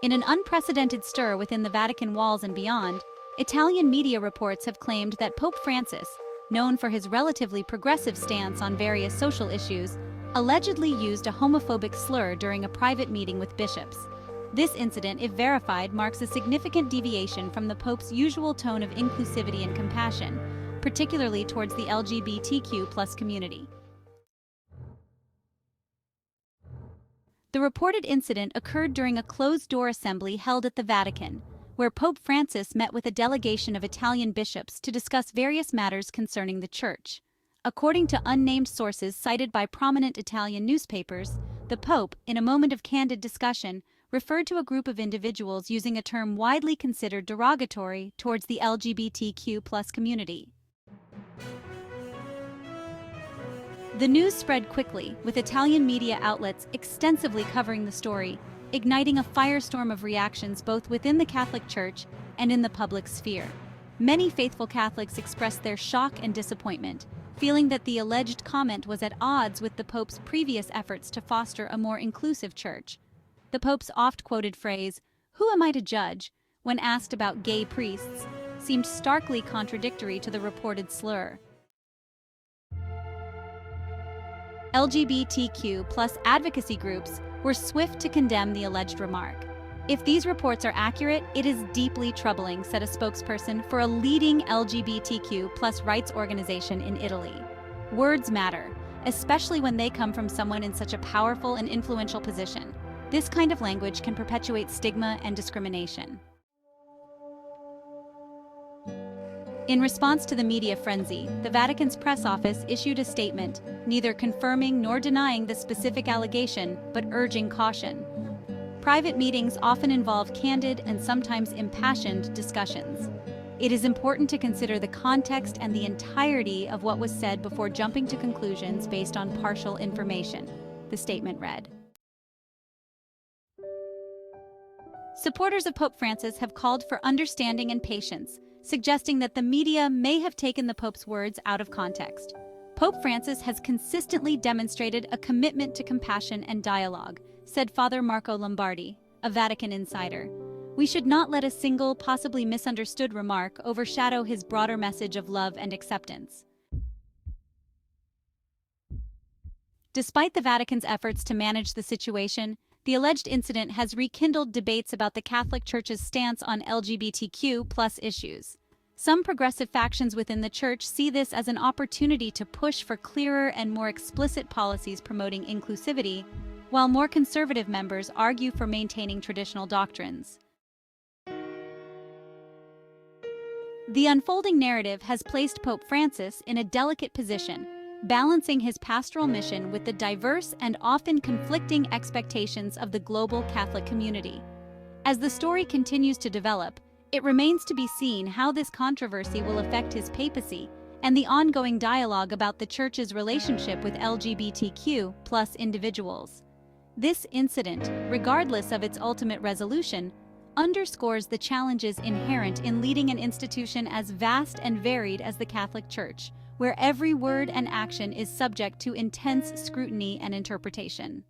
In an unprecedented stir within the Vatican walls and beyond, Italian media reports have claimed that Pope Francis, known for his relatively progressive stance on various social issues, allegedly used a homophobic slur during a private meeting with bishops. This incident, if verified, marks a significant deviation from the Pope's usual tone of inclusivity and compassion, particularly towards the LGBTQ+ community. The reported incident occurred during a closed-door assembly held at the Vatican, where Pope Francis met with a delegation of Italian bishops to discuss various matters concerning the Church. According to unnamed sources cited by prominent Italian newspapers, the Pope, in a moment of candid discussion, referred to a group of individuals using a term widely considered derogatory towards the LGBTQ+ community. The news spread quickly, with Italian media outlets extensively covering the story, igniting a firestorm of reactions both within the Catholic Church and in the public sphere. Many faithful Catholics expressed their shock and disappointment, feeling that the alleged comment was at odds with the Pope's previous efforts to foster a more inclusive church. The Pope's oft-quoted phrase, "Who am I to judge?" when asked about gay priests, seemed starkly contradictory to the reported slur. LGBTQ+ advocacy groups were swift to condemn the alleged remark. "If these reports are accurate, it is deeply troubling," said a spokesperson for a leading LGBTQ+ rights organization in Italy. Words matter, especially when they come from someone in such a powerful and influential position. This kind of language can perpetuate stigma and discrimination. In response to the media frenzy, the Vatican's press office issued a statement, neither confirming nor denying the specific allegation, but urging caution. Private meetings often involve candid and sometimes impassioned discussions. It is important to consider the context and the entirety of what was said before jumping to conclusions based on partial information, the statement read. Supporters of Pope Francis have called for understanding and patience, suggesting that the media may have taken the Pope's words out of context. Pope Francis has consistently demonstrated a commitment to compassion and dialogue, said Father Marco Lombardi, a Vatican insider. We should not let a single, possibly misunderstood remark overshadow his broader message of love and acceptance. Despite the Vatican's efforts to manage the situation, the alleged incident has rekindled debates about the Catholic Church's stance on LGBTQ+ issues. Some progressive factions within the Church see this as an opportunity to push for clearer and more explicit policies promoting inclusivity, while more conservative members argue for maintaining traditional doctrines. The unfolding narrative has placed Pope Francis in a delicate position, balancing his pastoral mission with the diverse and often conflicting expectations of the global Catholic community. As the story continues to develop, it remains to be seen how this controversy will affect his papacy and the ongoing dialogue about the Church's relationship with LGBTQ+ individuals. This incident, regardless of its ultimate resolution, underscores the challenges inherent in leading an institution as vast and varied as the Catholic Church, where every word and action is subject to intense scrutiny and interpretation.